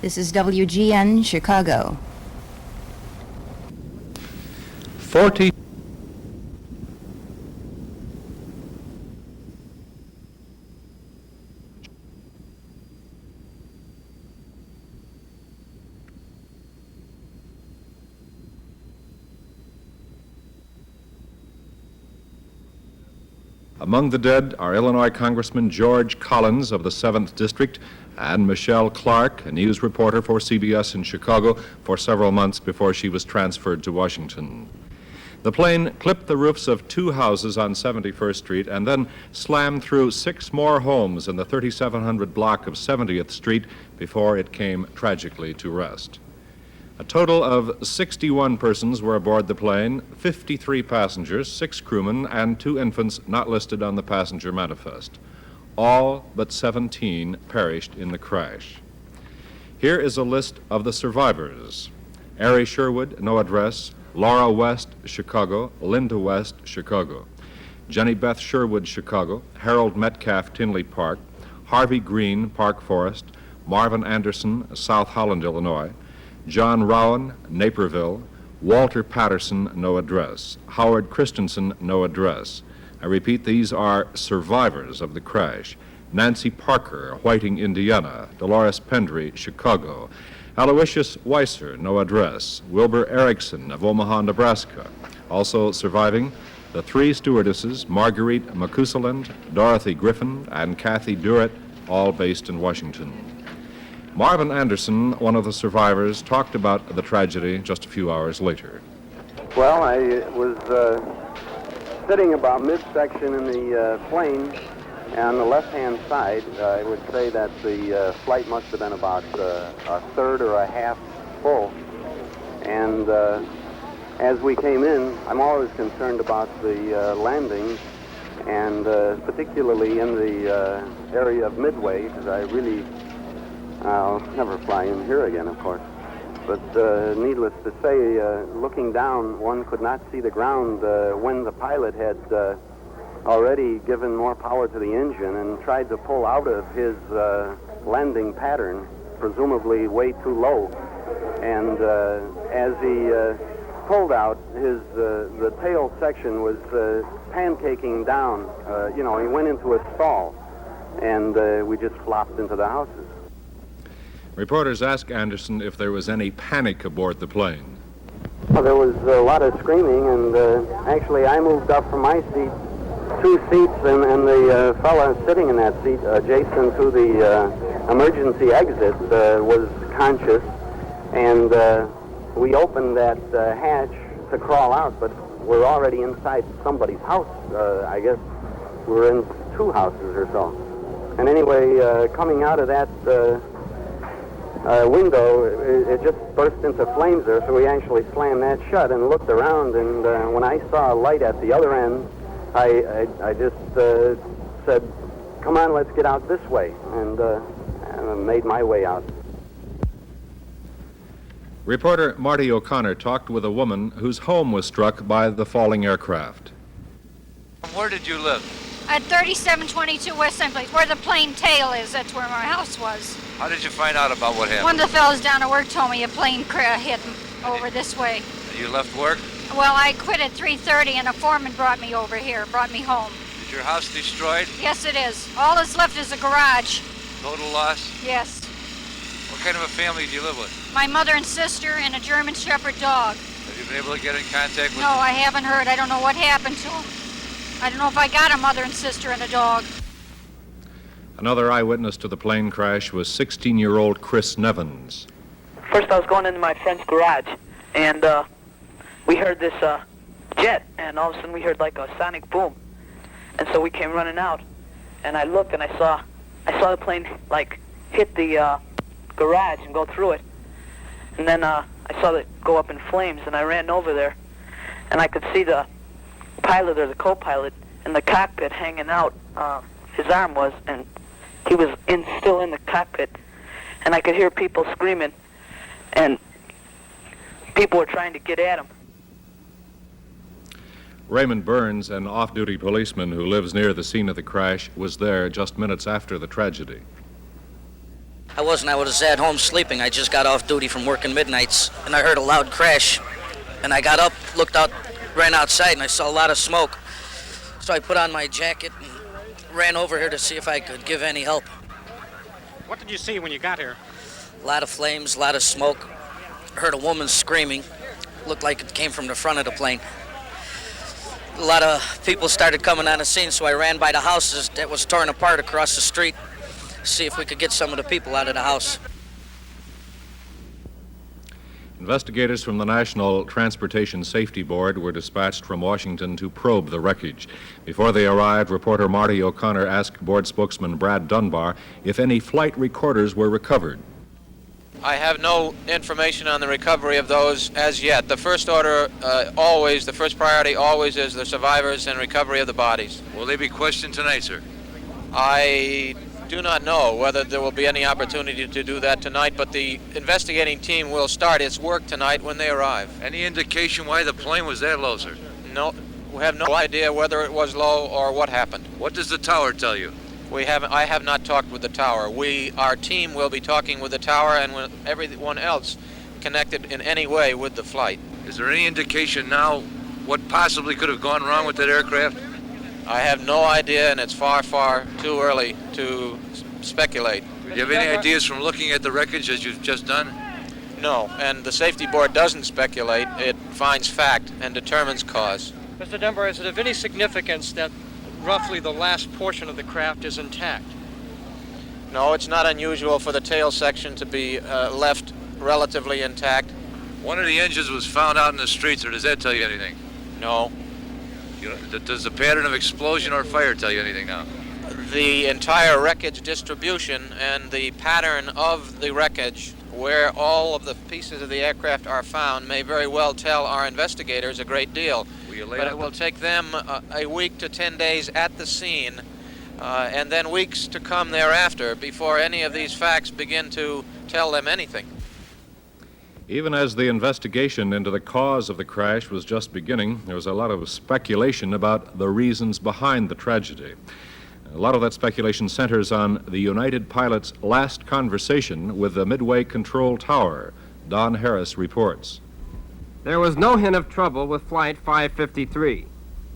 This is WGN Chicago. 40 Among the dead are Illinois Congressman George Collins of the 7th District and Michelle Clark, a news reporter for CBS in Chicago for several months before she was transferred to Washington. The plane clipped the roofs of 2 houses on 71st Street and then slammed through 6 more homes in the 3700 block of 70th Street before it came tragically to rest. A total of 61 persons were aboard the plane, 53 passengers, 6 crewmen, and 2 infants not listed on the passenger manifest. All but 17 perished in the crash. Here is a list of the survivors. Ari Sherwood, no address. Laura West, Chicago. Linda West, Chicago. Jenny Beth Sherwood, Chicago. Harold Metcalf, Tinley Park. Harvey Green, Park Forest. Marvin Anderson, South Holland, Illinois. John Rowan, Naperville. Walter Patterson, no address. Howard Christensen, no address. I repeat, these are survivors of the crash. Nancy Parker, Whiting, Indiana. Dolores Pendry, Chicago. Aloysius Weiser, no address. Wilbur Erickson of Omaha, Nebraska. Also surviving, the 3 stewardesses, Marguerite McCuseland, Dorothy Griffin, and Kathy Durrett, all based in Washington. Marvin Anderson, one of the survivors, talked about the tragedy just a few hours later. Well, I was sitting about midsection in the plane, and on the left-hand side, I would say that the flight must have been about a third or a half full. And as we came in, I'm always concerned about the landings, and particularly in the area of Midway, because I'll never fly in here again, of course. But needless to say, looking down, one could not see the ground when the pilot had already given more power to the engine and tried to pull out of his landing pattern, presumably way too low. And as he pulled out, the tail section was pancaking down. He went into a stall, and we just flopped into the houses. Reporters asked Anderson if there was any panic aboard the plane. Well, there was a lot of screaming, and actually I moved up from my seat 2 seats, and the fella sitting in that seat, adjacent to the emergency exit, was conscious, and we opened that hatch to crawl out, but we're already inside somebody's house. I guess we're in 2 houses or so. And anyway, coming out of that window, it just burst into flames there, so we actually slammed that shut and looked around, and when I saw a light at the other end, I just said, come on, let's get out this way, and made my way out. Reporter Marty O'Connor talked with a woman whose home was struck by the falling aircraft. Where did you live? At 3722 West End Place, where the plane tail is. That's where my house was. How did you find out about what happened? One of the fellows down at work told me a plane hit over this way. You left work? Well, I quit at 3:30, and a foreman brought me over here, brought me home. Is your house destroyed? Yes, it is. All that's left is a garage. Total loss? Yes. What kind of a family do you live with? My mother and sister and a German Shepherd dog. Have you been able to get in contact with No, I haven't heard. I don't know what happened to them. I don't know if I got a mother and sister and a dog. Another eyewitness to the plane crash was 16-year-old Chris Nevins. First, I was going into my friend's garage, and we heard this jet, and all of a sudden we heard like a sonic boom. And so we came running out, and I looked, and I saw the plane like hit the garage and go through it. And then I saw it go up in flames, and I ran over there, and I could see the pilot or the co-pilot in the cockpit hanging out. His arm was, and he was still in the cockpit, and I could hear people screaming, and people were trying to get at him. Raymond Burns, an off-duty policeman who lives near the scene of the crash, was there just minutes after the tragedy. I wasn't. I was at home sleeping. I just got off duty from working midnights, and I heard a loud crash. And I got up, looked out, ran outside, and I saw a lot of smoke. So I put on my jacket and ran over here to see if I could give any help. What did you see when you got here? A lot of flames, a lot of smoke. I heard a woman screaming. Looked like it came from the front of the plane. A lot of people started coming on the scene, so I ran by the houses that was torn apart across the street to see if we could get some of the people out of the house. Investigators from the National Transportation Safety Board were dispatched from Washington to probe the wreckage. Before they arrived, reporter Marty O'Connor asked board spokesman Brad Dunbar if any flight recorders were recovered. I have no information on the recovery of those as yet. The first order the first priority always is the survivors and recovery of the bodies. Will they be questioned tonight, sir? I do not know whether there will be any opportunity to do that tonight, but the investigating team will start its work tonight when they arrive. Any indication why the plane was that low, sir? No, we have no idea whether it was low or what happened. What does the tower tell you? I have not talked with the tower. Our team will be talking with the tower and with everyone else connected in any way with the flight. Is there any indication now what possibly could have gone wrong with that aircraft? I have no idea, and it's far, far too early to speculate. Do you have any ideas from looking at the wreckage as you've just done? No, and the safety board doesn't speculate. It finds fact and determines cause. Mr. Dunbar, is it of any significance that roughly the last portion of the craft is intact? No, it's not unusual for the tail section to be left relatively intact. One of the engines was found out in the streets, or does that tell you anything? No. Does the pattern of explosion or fire tell you anything now? The entire wreckage distribution and the pattern of the wreckage, where all of the pieces of the aircraft are found, may very well tell our investigators a great deal. But it will take them a week to 10 days at the scene, and then weeks to come thereafter before any of these facts begin to tell them anything. Even as the investigation into the cause of the crash was just beginning, there was a lot of speculation about the reasons behind the tragedy. A lot of that speculation centers on the United pilot's last conversation with the Midway Control Tower. Don Harris reports. There was no hint of trouble with Flight 553.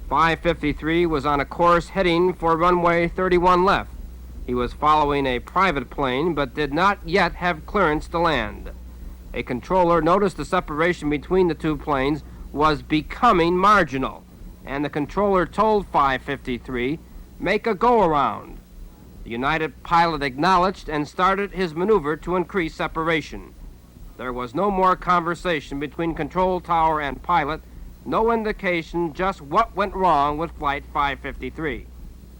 553 was on a course heading for runway 31 left. He was following a private plane but did not yet have clearance to land. A controller noticed the separation between the two planes was becoming marginal, and the controller told 553, "Make a go-around." The United pilot acknowledged and started his maneuver to increase separation. There was no more conversation between control tower and pilot, no indication just what went wrong with Flight 553.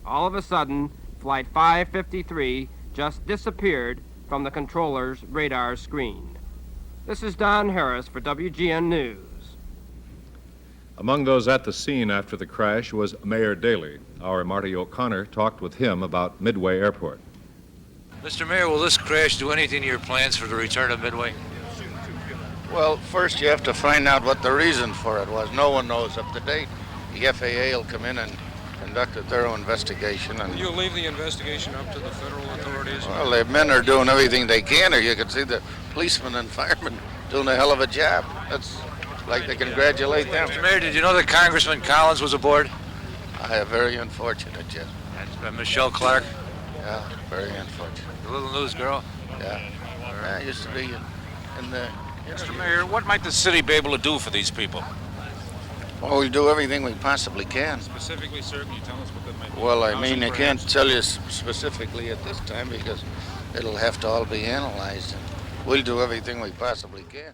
All of a sudden, Flight 553 just disappeared from the controller's radar screen. This is Don Harris for WGN News. Among those at the scene after the crash was Mayor Daley. Our Marty O'Connor talked with him about Midway Airport. Mr. Mayor, will this crash do anything to your plans for the return of Midway? Well, first you have to find out what the reason for it was. No one knows up to date. The FAA will come in and conduct a thorough investigation. And you'll leave the investigation up to the federal authorities? Well, the men are doing everything they can, or you can see the policemen and firemen doing a hell of a job. That's like to congratulate them. Mr. Mayor, did you know that Congressman Collins was aboard? I am very unfortunate, yes. And Michelle Clark? Yeah, very unfortunate. The little news girl? Yeah. I used to be in the... Mr. Mayor, what might the city be able to do for these people? Well, we'll do everything we possibly can. Specifically, sir, can you tell us what that might be? Well, I mean, I can't tell you specifically at this time because it'll have to all be analyzed. And we'll do everything we possibly can.